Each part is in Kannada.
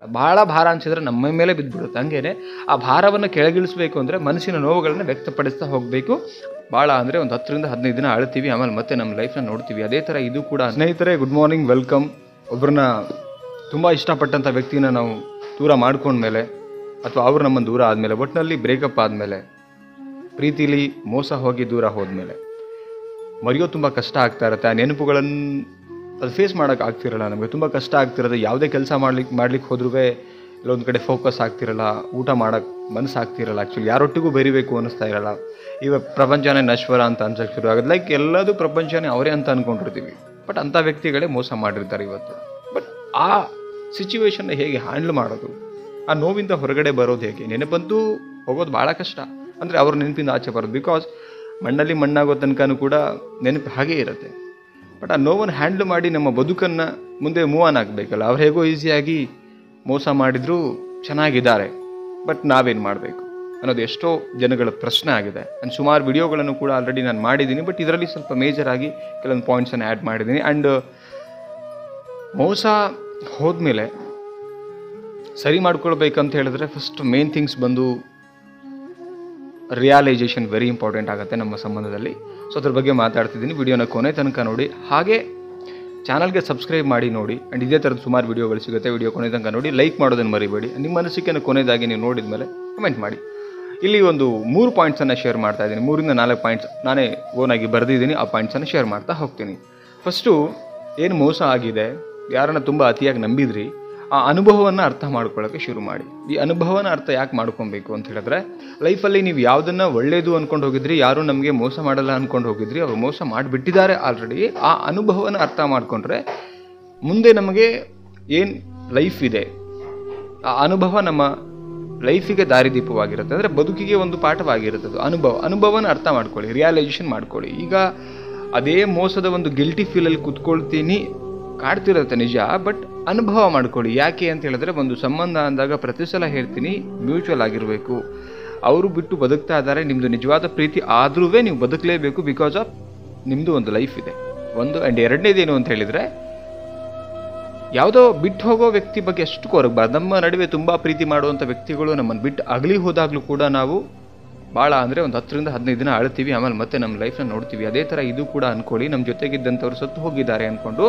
ಬಹಳ ಭಾರ ಅನಿಸಿದ್ರೆ ನಮ್ಮ ಮೇಲೆ ಬಿದ್ದುಬಿಡುತ್ತೆ. ಹಂಗೇನೆ ಆ ಭಾರವನ್ನು ಕೆಳಗಿಳಿಸಬೇಕು ಅಂದರೆ ಮನಸ್ಸಿನ ನೋವುಗಳನ್ನು ವ್ಯಕ್ತಪಡಿಸ್ತಾ ಹೋಗಬೇಕು. ಭಾಳ ಅಂದರೆ ಒಂದು 10ರಿಂದ 15 ದಿನ ಅಳ್ತೀವಿ, ಆಮೇಲೆ ಮತ್ತೆ ನಮ್ಮ ಲೈಫ್ನ ನೋಡ್ತೀವಿ. ಅದೇ ಥರ ಇದು ಕೂಡ. ಸ್ನೇಹಿತರೆ, ಗುಡ್ ಮಾರ್ನಿಂಗ್, ವೆಲ್ಕಮ್. ಒಬ್ಬರನ್ನ ತುಂಬ ಇಷ್ಟಪಟ್ಟಂಥ ವ್ಯಕ್ತಿನ ನಾವು ದೂರ ಮಾಡ್ಕೊಂಡ್ಮೇಲೆ ಅಥವಾ ಅವ್ರು ನಮ್ಮನ್ನು ದೂರ ಆದಮೇಲೆ, ಒಟ್ಟಿನಲ್ಲಿ ಬ್ರೇಕಪ್ ಆದಮೇಲೆ, ಪ್ರೀತಿಲಿ ಮೋಸ ಹೋಗಿ ದೂರ ಹೋದ್ಮೇಲೆ ಮರೆಯೋದು ತುಂಬ ಕಷ್ಟ ಆಗ್ತಾ ಇರುತ್ತೆ. ಆ ನೆನಪುಗಳನ್ನು ಅದು ಫೇಸ್ ಮಾಡೋಕೆ ಆಗ್ತಿರಲ್ಲ. ನಮಗೆ ತುಂಬ ಕಷ್ಟ ಆಗ್ತಿರೋದು. ಯಾವುದೇ ಕೆಲಸ ಮಾಡ್ಲಿಕ್ಕೆ ಹೋದ್ರೂ ಇಲ್ಲೊಂದು ಕಡೆ ಫೋಕಸ್ ಆಗ್ತಿರಲ್ಲ, ಊಟ ಮಾಡೋಕ್ಕೆ ಮನಸ್ಸು ಆಗ್ತಿರಲ್ಲ. ಆ್ಯಕ್ಚುಲಿ ಯಾರೊಟ್ಟಿಗೂ ಬೆರಿಬೇಕು ಅನ್ನಿಸ್ತಾ ಇರಲ್ಲ. ಇವಾಗ ಪ್ರಪಂಚನೇ ನಶ್ವರ ಅಂತ ಅನ್ಸೋಕ್ಕೆ ಶುರು ಆಗೋದು. ಲೈಕ್ ಎಲ್ಲದೂ ಪ್ರಪಂಚನೇ ಅವರೇ ಅಂತ ಅಂದ್ಕೊಂಡಿರ್ತೀವಿ. ಬಟ್ ಅಂಥ ವ್ಯಕ್ತಿಗಳೇ ಮೋಸ ಮಾಡಿರ್ತಾರೆ ಇವತ್ತು. ಬಟ್ ಆ ಸಿಚುವೇಶನ್ನ ಹೇಗೆ ಹ್ಯಾಂಡ್ಲ್ ಮಾಡೋದು, ಆ ನೋವಿಂದ ಹೊರಗಡೆ ಬರೋದು ಹೇಗೆ? ನೆನಪಂತೂ ಹೋಗೋದು ಭಾಳ ಕಷ್ಟ. ಅಂದರೆ ಅವ್ರ ನೆನಪಿಂದ ಆಚೆ ಬರೋದು. ಬಿಕಾಸ್ ಮಣ್ಣಲ್ಲಿ ಮಣ್ಣಾಗೋ ತನಕನೂ ಕೂಡ ನೆನಪು ಹಾಗೇ ಇರುತ್ತೆ. ಬಟ್ ಆ ನೋವನ್ನು ಹ್ಯಾಂಡ್ಲ್ ಮಾಡಿ ನಮ್ಮ ಬದುಕನ್ನು ಮುಂದೆ ಮೂವ್ ಆನ್ ಆಗಬೇಕಲ್ಲ. ಅವ್ರು ಹೇಗೋ ಈಸಿಯಾಗಿ ಮೋಸ ಮಾಡಿದರೂ ಚೆನ್ನಾಗಿದ್ದಾರೆ, ಬಟ್ ನಾವೇನು ಮಾಡಬೇಕು ಅನ್ನೋದು ಎಷ್ಟೋ ಜನಗಳ ಪ್ರಶ್ನೆ ಆಗಿದೆ. ನಾನು ಸುಮಾರು ವಿಡಿಯೋಗಳನ್ನು ಕೂಡ ಆಲ್ರೆಡಿ ನಾನು ಮಾಡಿದ್ದೀನಿ. ಬಟ್ ಇದರಲ್ಲಿ ಸ್ವಲ್ಪ ಮೇಜರಾಗಿ ಕೆಲವೊಂದು ಪಾಯಿಂಟ್ಸನ್ನು ಆ್ಯಡ್ ಮಾಡಿದ್ದೀನಿ. ಆ್ಯಂಡ್ ಮೋಸ ಹೋದ್ಮೇಲೆ ಸರಿ ಮಾಡ್ಕೊಳ್ಬೇಕಂತ ಹೇಳಿದ್ರೆ ಫಸ್ಟ್ ಮೇನ್ ಥಿಂಗ್ಸ್ ಬಂದು ರಿಯಲೈಸೇಷನ್ ವೆರಿ ಇಂಪಾರ್ಟೆಂಟ್ ಆಗುತ್ತೆ ನಮ್ಮ ಸಂಬಂಧದಲ್ಲಿ. ಸೊ ಅದ್ರ ಬಗ್ಗೆ ಮಾತಾಡ್ತಿದ್ದೀನಿ. ವಿಡಿಯೋನ ಕೊನೆ ತನಕ ನೋಡಿ. ಹಾಗೆ ಚಾನಲ್ಗೆ ಸಬ್ಸ್ಕ್ರೈಬ್ ಮಾಡಿ ನೋಡಿ. ಆ್ಯಂಡ್ ಇದೇ ಥರದ ಸುಮಾರು ವಿಡಿಯೋಗಳು ಸಿಗುತ್ತೆ. ವಿಡಿಯೋ ಕೊನೆ ತನಕ ನೋಡಿ. ಲೈಕ್ ಮಾಡೋದನ್ನು ಮರಿಬೇಡಿ. ನಿಮ್ಮ ಅನಿಸಿಕೆಯನ್ನು ಕೊನೆಯದಾಗಿ ನೀವು ನೋಡಿದ ಮೇಲೆ ಕಮೆಂಟ್ ಮಾಡಿ. ಇಲ್ಲಿ ಒಂದು 3 ಪಾಯಿಂಟ್ಸನ್ನು ಶೇರ್ ಮಾಡ್ತಾ ಇದ್ದೀನಿ. 3ರಿಂದ 4 ಪಾಯಿಂಟ್ಸ್ ನಾನೇ ಓನಾಗಿ ಬರೆದಿದ್ದೀನಿ. ಆ ಪಾಯಿಂಟ್ಸನ್ನು ಶೇರ್ ಮಾಡ್ತಾ ಹೋಗ್ತೀನಿ. ಫಸ್ಟು, ಏನು ಮೋಸ ಆಗಿದೆ, ಯಾರನ್ನ ತುಂಬ ಅತಿಯಾಗಿ ನಂಬಿದ್ರಿ, ಆ ಅನುಭವವನ್ನು ಅರ್ಥ ಮಾಡ್ಕೊಳ್ಳೋಕ್ಕೆ ಶುರು ಮಾಡಿ. ಈ ಅನುಭವನ ಅರ್ಥ ಯಾಕೆ ಮಾಡ್ಕೊಬೇಕು ಅಂತ ಹೇಳಿದ್ರೆ, ಲೈಫಲ್ಲಿ ನೀವು ಯಾವುದನ್ನು ಒಳ್ಳೆಯದು ಅಂದ್ಕೊಂಡು ಹೋಗಿದ್ರಿ, ಯಾರೂ ನಮಗೆ ಮೋಸ ಮಾಡಲ್ಲ ಅಂದ್ಕೊಂಡು ಹೋಗಿದ್ರಿ, ಅವರು ಮೋಸ ಮಾಡಿಬಿಟ್ಟಿದ್ದಾರೆ ಆಲ್ರೆಡಿ. ಆ ಅನುಭವನ ಅರ್ಥ ಮಾಡಿಕೊಂಡ್ರೆ ಮುಂದೆ ನಮಗೆ ಏನು ಲೈಫ್ ಇದೆ, ಆ ಅನುಭವ ನಮ್ಮ ಲೈಫಿಗೆ ದಾರಿದೀಪವಾಗಿರುತ್ತೆ. ಅಂದರೆ ಬದುಕಿಗೆ ಒಂದು ಪಾಠವಾಗಿರುತ್ತೆ. ಅನುಭವನ ಅರ್ಥ ಮಾಡ್ಕೊಳ್ಳಿ, ರಿಯಲೈಸೇಷನ್ ಮಾಡ್ಕೊಳ್ಳಿ. ಈಗ ಅದೇ ಮೋಸದ ಒಂದು ಗಿಲ್ಟಿ ಫೀಲಲ್ಲಿ ಕೂತ್ಕೊಳ್ತೀನಿ, ಕಾಡ್ತಿರುತ್ತೆ ನಿಜ. ಬಟ್ ಅನುಭವ ಮಾಡ್ಕೊಳ್ಳಿ. ಯಾಕೆ ಅಂತ ಹೇಳಿದ್ರೆ, ಒಂದು ಸಂಬಂಧ ಅಂದಾಗ ಪ್ರತಿ ಸಲ ಹೇಳ್ತೀನಿ, ಮ್ಯೂಚುವಲ್ ಆಗಿರಬೇಕು. ಅವರು ಬಿಟ್ಟು ಬದುಕ್ತಾ ಇದ್ದಾರೆ, ನಿಮ್ಮದು ನಿಜವಾದ ಪ್ರೀತಿ ಆದ್ರೂ ನೀವು ಬದುಕಲೇಬೇಕು. ಬಿಕಾಸ್ ಆಫ್ ನಿಮ್ಮದು ಒಂದು ಲೈಫ್ ಇದೆ. ಒಂದು. ಆ್ಯಂಡ್ ಎರಡನೇದೇನು ಅಂತ ಹೇಳಿದರೆ, ಯಾವುದೋ ಬಿಟ್ಟು ಹೋಗೋ ವ್ಯಕ್ತಿ ಬಗ್ಗೆ ಅಷ್ಟು ಕೊರಗಬಾರ್ದು. ನಮ್ಮ ನಡುವೆ ತುಂಬ ಪ್ರೀತಿ ಮಾಡುವಂಥ ವ್ಯಕ್ತಿಗಳು ನಮ್ಮನ್ನು ಬಿಟ್ಟು ಅಗಲಿ ಹೋದಾಗಲೂ ಕೂಡ ನಾವು ಭಾಳ ಅಂದರೆ ಒಂದು 10ರಿಂದ 15 ದಿನ ಅಳ್ತೀವಿ, ಆಮೇಲೆ ಮತ್ತೆ ನಮ್ಮ ಲೈಫ್ನ ನೋಡ್ತೀವಿ. ಅದೇ ಥರ ಇದು ಕೂಡ ಅಂದ್ಕೊಳ್ಳಿ. ನಮ್ಮ ಜೊತೆಗಿದ್ದಂಥವ್ರು ಸತ್ತು ಹೋಗಿದ್ದಾರೆ ಅಂದ್ಕೊಂಡು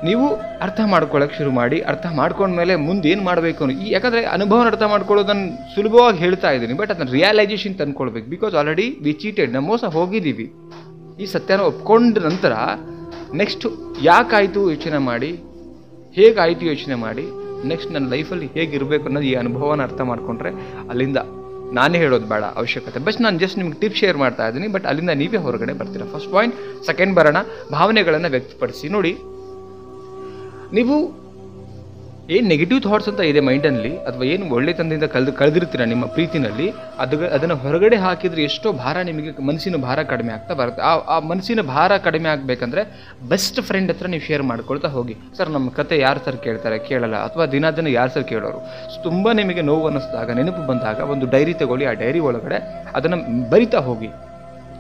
ನೀವು ಅರ್ಥ ಮಾಡ್ಕೊಳ್ಳೋಕೆ ಶುರು ಮಾಡಿ. ಅರ್ಥ ಮಾಡ್ಕೊಂಡ್ಮೇಲೆ ಮುಂದೆ ಏನು ಮಾಡಬೇಕು ಅನ್ನೋ ಯಾಕಂದರೆ ಅನುಭವನ ಅರ್ಥ ಮಾಡ್ಕೊಳ್ಳೋದನ್ನು ಸುಲಭವಾಗಿ ಹೇಳ್ತಾ ಇದ್ದೀನಿ, ಬಟ್ ಅದನ್ನು ರಿಯಲೈಸೇಷನ್ ತಂದ್ಕೊಳ್ಬೇಕು. ಬಿಕಾಸ್ ಆಲ್ರೆಡಿ ವಿ ಚೀಟೆಡ್, ನಮ್ಮ ಮೋಸ ಹೋಗಿದ್ದೀವಿ. ಈ ಸತ್ಯನ ಒಪ್ಕೊಂಡ ನಂತರ ನೆಕ್ಸ್ಟ್ ಯಾಕಾಯಿತು ಯೋಚನೆ ಮಾಡಿ, ಹೇಗಾಯಿತು ಯೋಚನೆ ಮಾಡಿ, ನೆಕ್ಸ್ಟ್ ನನ್ನ ಲೈಫಲ್ಲಿ ಹೇಗಿರಬೇಕು ಅನ್ನೋದು ಈ ಅನುಭವನ ಅರ್ಥ ಮಾಡಿಕೊಂಡ್ರೆ ಅಲ್ಲಿಂದ ನಾನೇ ಹೇಳೋದು ಬೇಡ ಅವಶ್ಯಕತೆ. ಬಟ್ ನಾನು ಜಸ್ಟ್ ನಿಮ್ಗೆ ಟಿಪ್ ಶೇರ್ ಮಾಡ್ತಾ ಇದ್ದೀನಿ. ಬಟ್ ಅಲ್ಲಿಂದ ನೀವೇ ಹೊರಗಡೆ ಬರ್ತೀರಾ. First point. ಸೆಕೆಂಡ್ ಬರೋಣ, ಭಾವನೆಗಳನ್ನು ವ್ಯಕ್ತಪಡಿಸಿ. ನೋಡಿ, ನೀವು ಏನು ನೆಗೆಟಿವ್ ಥಾಟ್ಸ್ ಅಂತ ಇದೆ ಮೈಂಡಲ್ಲಿ, ಅಥವಾ ಏನು ಒಳ್ಳೆತನದಿಂದ ಕಳೆದಿರ್ತೀರ ನಿಮ್ಮ ಪ್ರೀತಿನಲ್ಲಿ, ಅದನ್ನು ಹೊರಗಡೆ ಹಾಕಿದರೆ ಎಷ್ಟೋ ಭಾರ, ನಿಮಗೆ ಮನಸ್ಸಿನ ಭಾರ ಕಡಿಮೆ ಆಗ್ತಾ ಬರುತ್ತೆ. ಆ ಮನಸ್ಸಿನ ಭಾರ ಕಡಿಮೆ ಆಗಬೇಕಂದ್ರೆ ಬೆಸ್ಟ್ ಫ್ರೆಂಡ್ ಹತ್ರ ನೀವು ಶೇರ್ ಮಾಡ್ಕೊಳ್ತಾ ಹೋಗಿ. ಸರ್, ನಮ್ಮ ಕತೆ ಯಾರು ಸರ್ ಕೇಳ್ತಾರೆ? ಕೇಳಲ್ಲ. ಅಥವಾ ದಿನ ಯಾರು ಸರ್ ಕೇಳೋರು? ತುಂಬ ನಿಮಗೆ ನೋವು ಅನ್ನಿಸಿದಾಗ, ನೆನಪು ಬಂದಾಗ ಒಂದು ಡೈರಿ ತಗೊಳ್ಳಿ. ಆ ಡೈರಿ ಒಳಗಡೆ ಅದನ್ನು ಬರಿತಾ ಹೋಗಿ.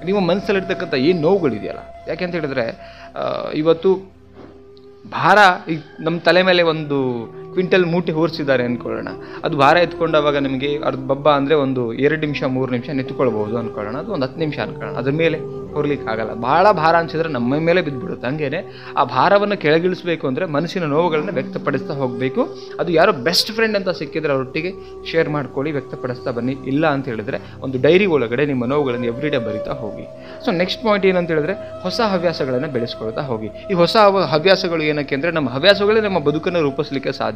ನಿಮ್ಮ ಮನಸ್ಸಲ್ಲಿರ್ತಕ್ಕಂಥ ಏನು ನೋವುಗಳಿದೆಯಲ್ಲ. ಯಾಕೆಂತ ಹೇಳಿದ್ರೆ, ಇವತ್ತು ಭಾರ ಈಗ ನಮ್ಮ ತಲೆ ಮೇಲೆ ಒಂದು ಕ್ವಿಂಟಲ್ ಮೂಟೆ ಹೊರಿಸಿದ್ದಾರೆ ಅಂದ್ಕೊಳ್ಳೋಣ. ಅದು ಭಾರ ಎತ್ಕೊಂಡಾಗ ನಿಮಗೆ ಅರ್ಧ ಬಬ್ಬ ಅಂದರೆ ಒಂದು 2 ನಿಮಿಷ 3 ನಿಮಿಷ ನೆತ್ಕೊಳ್ಬೋದು ಅಂದ್ಕೊಳ್ಳೋಣ. ಅದು ಒಂದು 10 ನಿಮಿಷ ಅಂದ್ಕೊಳ್ಳೋಣ. ಅದ್ರ ಮೇಲೆ ಹೊರಲಿಕ್ಕಾಗಲ್ಲ. ಭಾಳ ಭಾರ ಅನಿಸಿದ್ರೆ ನಮ್ಮ ಮೇಲೆ ಬಿದ್ದುಬಿಡುತ್ತೆ. ಹಂಗೇನೆ ಆ ಭಾರವನ್ನು ಕೆಳಗಿಳಿಸಬೇಕು ಅಂದರೆ ಮನಸ್ಸಿನ ನೋವುಗಳನ್ನು ವ್ಯಕ್ತಪಡಿಸ್ತಾ ಹೋಗಬೇಕು. ಅದು ಯಾರೋ ಬೆಸ್ಟ್ ಫ್ರೆಂಡ್ ಅಂತ ಸಿಕ್ಕಿದ್ರೆ ಅವರೊಟ್ಟಿಗೆ ಶೇರ್ ಮಾಡ್ಕೊಳ್ಳಿ, ವ್ಯಕ್ತಪಡಿಸ್ತಾ ಬನ್ನಿ. ಇಲ್ಲ ಅಂತ ಹೇಳಿದ್ರೆ ಒಂದು ಡೈರಿ ಒಳಗಡೆ ನಿಮ್ಮ ನೋವುಗಳನ್ನು ಎವ್ರಿಡೇ ಬರಿತಾ ಹೋಗಿ. ಸೊ ನೆಕ್ಸ್ಟ್ ಪಾಯಿಂಟ್ ಏನಂತ ಹೇಳಿದ್ರೆ, ಹೊಸ ಹವ್ಯಾಸಗಳನ್ನು ಬೆಳೆಸ್ಕೊಳ್ತಾ ಹೋಗಿ. ಈ ಹೊಸ ಹವ್ಯಾಸಗಳು ಏನಕ್ಕೆ ಅಂದರೆ, ನಮ್ಮ ಹವ್ಯಾಸಗಳೇ ನಮ್ಮ ಬದುಕನ್ನು ರೂಪಿಸಲಿಕ್ಕೆ ಸಾಧ್ಯ.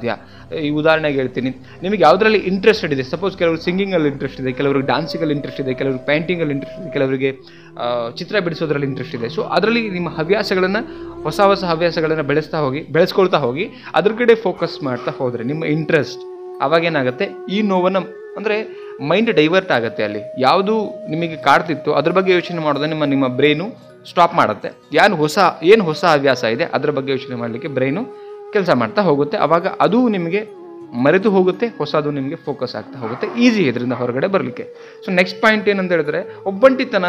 ಈ ಉದಾಹರಣೆಗೆ ಹೇಳ್ತೀನಿ, ನಿಮಗೆ ಯಾವುದರಲ್ಲಿ ಇಂಟ್ರೆಸ್ಟೆಡ್ ಇದೆ. ಸಪೋಸ್ ಕೆಲವರು ಸಿಂಗಿಂಗಲ್ಲಿ ಇಂಟ್ರೆಸ್ಟ್ ಇದೆ, ಕೆಲವರಿಗೆ ಡಾನ್ಸಿಂಗಲ್ಲಿ ಇಂಟ್ರೆಸ್ಟ್ ಇದೆ, ಕೆಲವರಿಗೆ ಪೇಂಟಿಂಗಲ್ಲಿ ಇಂಟ್ರೆಸ್ಟ್ ಇದೆ, ಕೆಲವರಿಗೆ ಚಿತ್ರ ಬಿಡಿಸೋದ್ರಲ್ಲಿ ಇಂಟ್ರೆಸ್ಟ್ ಇದೆ. ಸೊ ಅದರಲ್ಲಿ ನಿಮ್ಮ ಹವ್ಯಾಸಗಳನ್ನು, ಹೊಸ ಹವ್ಯಾಸಗಳನ್ನು ಬೆಳೆಸ್ಕೊಳ್ತಾ ಹೋಗಿ ಅದ್ರ ಕಡೆ ಫೋಕಸ್ ಮಾಡ್ತಾ ಹೋದರೆ ನಿಮ್ಮ ಇಂಟ್ರೆಸ್ಟ್ ಅವಾಗೇನಾಗುತ್ತೆ, ಈ ನೋವನ್ನು ಅಂದರೆ ಮೈಂಡ್ ಡೈವರ್ಟ್ ಆಗುತ್ತೆ. ಅಲ್ಲಿ ಯಾವುದು ನಿಮಗೆ ಕಾಡ್ತಿತ್ತು ಅದ್ರ ಬಗ್ಗೆ ಯೋಚನೆ ಮಾಡೋದು ನಿಮ್ಮ ಬ್ರೈನು ಸ್ಟಾಪ್ ಮಾಡುತ್ತೆ. ಏನು ಹೊಸ ಹವ್ಯಾಸ ಇದೆ ಅದರ ಬಗ್ಗೆ ಯೋಚನೆ ಮಾಡಲಿಕ್ಕೆ ಬ್ರೈನು ಕೆಲಸ ಮಾಡ್ತಾ ಹೋಗುತ್ತೆ. ಆವಾಗ ಅದು ನಿಮಗೆ ಮರೆತು ಹೋಗುತ್ತೆ, ಹೊಸದು ನಿಮಗೆ ಫೋಕಸ್ ಆಗ್ತಾ ಹೋಗುತ್ತೆ. ಈಸಿ ಇದರಿಂದ ಹೊರಗಡೆ ಬರಲಿಕ್ಕೆ. ಸೊ ನೆಕ್ಸ್ಟ್ ಪಾಯಿಂಟ್ ಏನಂತ ಹೇಳಿದ್ರೆ, ಒಬ್ಬಂಟಿತನ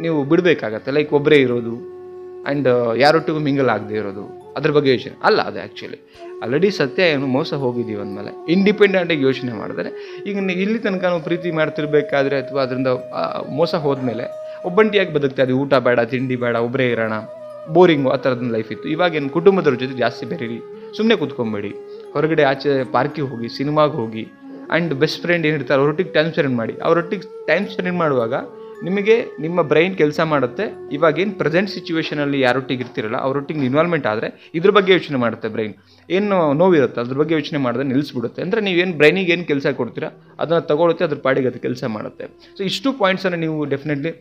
ನೀವು ಬಿಡಬೇಕಾಗತ್ತೆ. ಲೈಕ್ ಒಬ್ಬರೇ ಇರೋದು, ಆ್ಯಂಡ್ ಯಾರೊಟ್ಟಿಗೂ ಮಿಂಗಲ್ ಆಗದೆ ಇರೋದು, ಅದ್ರ ಬಗ್ಗೆ ಯೋಚನೆ ಅಲ್ಲ. ಅದು ಆ್ಯಕ್ಚುಲಿ ಆಲ್ರೆಡಿ ಸತ್ಯ ಏನು, ಮೋಸ ಹೋಗಿದ್ದೀವಿ ಅಂದಮೇಲೆ ಇಂಡಿಪೆಂಡೆಂಟಾಗಿ ಯೋಚನೆ ಮಾಡಿದ್ರೆ, ಈಗ ಇಲ್ಲಿ ತನಕ ನಾವು ಪ್ರೀತಿ ಮಾಡ್ತಿರ್ಬೇಕಾದ್ರೆ ಅಥವಾ ಅದರಿಂದ ಮೋಸ ಹೋದ್ಮೇಲೆ ಒಬ್ಬಂಟಿಯಾಗಿ ಬದುಕ್ತಾ ಇದ್ದೀವಿ, ಊಟ ಬೇಡ, ತಿಂಡಿ ಬೇಡ, ಒಬ್ಬರೇ ಇರೋಣ, ಬೋರಿಂಗು, ಆ ಥರದ್ದು ಲೈಫ್ ಇತ್ತು. ಇವಾಗೇನು ಕುಟುಂಬದವ್ರ ಜೊತೆ ಜಾಸ್ತಿ ಬೆರೀರಿ, ಸುಮ್ಮನೆ ಕೂತ್ಕೊಂಬೇಡಿ, ಹೊರಗಡೆ ಆಚೆ ಪಾರ್ಕಿಗೆ ಹೋಗಿ, ಸಿನಿಮಾಗೆ ಹೋಗಿ, ಆ್ಯಂಡ್ ಬೆಸ್ಟ್ ಫ್ರೆಂಡ್ ಏನಿರ್ತಾರೆ ಅವರೊಟ್ಟಿಗೆ ಟೈಮ್ ಸ್ಪೆಂಡ್ ಮಾಡಿ. ಅವರೊಟ್ಟಿಗೆ ಟೈಮ್ ಸ್ಪೆಂಡ್ ಮಾಡುವಾಗ ನಿಮಗೆ ನಿಮ್ಮ ಬ್ರೈನ್ ಕೆಲಸ ಮಾಡುತ್ತೆ. ಇವಾಗೇನು ಪ್ರೆಸೆಂಟ್ ಸಿಚುವೇಷನಲ್ಲಿ ಯಾರೊಟ್ಟಿಗೆ ಇರ್ತಿರಲ್ಲ ಅವರೊಟ್ಟಿಗೆ ಇನ್ವಾಲ್ವ್ಮೆಂಟ್ ಆದರೆ ಇದ್ರ ಬಗ್ಗೆ ಯೋಚನೆ ಮಾಡುತ್ತೆ ಬ್ರೈನ್. ಏನು ನೋವಿರುತ್ತೆ ಅದ್ರ ಬಗ್ಗೆ ಯೋಚನೆ ಮಾಡಿದ್ರೆ ನಿಲ್ಲಿಸ್ಬಿಡುತ್ತೆ. ಅಂದರೆ ನೀವೇನು ಬ್ರೈನಿಗೆ ಏನು ಕೆಲಸ ಕೊಡ್ತೀರಾ ಅದನ್ನು ತಗೊಳುತ್ತೆ, ಅದ್ರ ಪಾಡಿಗೆ ಅದು ಕೆಲಸ ಮಾಡುತ್ತೆ. ಸೊ ಇಷ್ಟು ಪಾಯಿಂಟ್ಸನ್ನು ನೀವು ಡೆಫಿನೆಟ್ಲಿ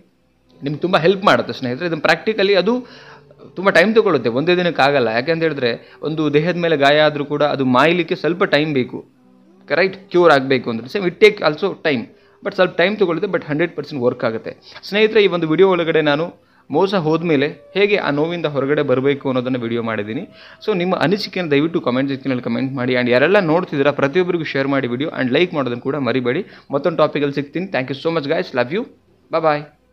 ನಿಮ್ಗೆ ತುಂಬ ಹೆಲ್ಪ್ ಮಾಡುತ್ತೆ ಸ್ನೇಹಿತರೆ. ಇದನ್ನು ಪ್ರಾಕ್ಟಿಕಲಿ ಅದು ತುಂಬ ಟೈಮ್ ತೊಗೊಳುತ್ತೆ, ಒಂದೇ ದಿನಕ್ಕಾಗಲ್ಲ. ಯಾಕೆಂತ ಹೇಳಿದ್ರೆ ಒಂದು ದೇಹದ ಮೇಲೆ ಗಾಯ ಆದರೂ ಕೂಡ ಅದು ಮಾಯಲಿಕ್ಕೆ ಸ್ವಲ್ಪ ಟೈಮ್ ಬೇಕು, ರೈಟ್? ಕ್ಯೂರ್ ಆಗಬೇಕು ಅಂದರೆ same it take also time, but ಸ್ವಲ್ಪ ಟೈಮ್ ತೊಗೊಳುತ್ತೆ, ಬಟ್ 100% ವರ್ಕ್ ಆಗುತ್ತೆ. ಸ್ನೇಹಿತರೆ, ಈ ಒಂದು ವಿಡಿಯೋ ಒಳಗಡೆ ನಾನು ಮೋಸ ಹೋದ್ಮೇಲೆ ಹೇಗೆ ಆ ನೋವಿಂದ ಹೊರಗಡೆ ಬರಬೇಕು ಅನ್ನೋದನ್ನು ವಿಡಿಯೋ ಮಾಡಿದ್ದೀನಿ. ಸೊ ನಿಮ್ಮ ಅನಿಸಿಕೆಯನ್ನು ದಯವಿಟ್ಟು ಕಮೆಂಟ್ ಸೆಕ್ಷನಲ್ಲಿ ಕಮೆಂಟ್ ಮಾಡಿ. ಆ್ಯಂಡ್ ಯಾರೆಲ್ಲ ನೋಡ್ತಿದ್ದೀರಾ ಪ್ರತಿಯೊಬ್ಬರಿಗೂ ಶೇರ್ ಮಾಡಿ ವಿಡಿಯೋ, ಆ್ಯಂಡ್ ಲೈಕ್ ಮಾಡೋದನ್ನು ಕೂಡ ಮರಿಬೇಡಿ. ಮತ್ತೊಂದು ಟಾಪಿಕಲ್ಲಿ ಸಿಗ್ತೀನಿ. Thank you so much guys, love you, bye.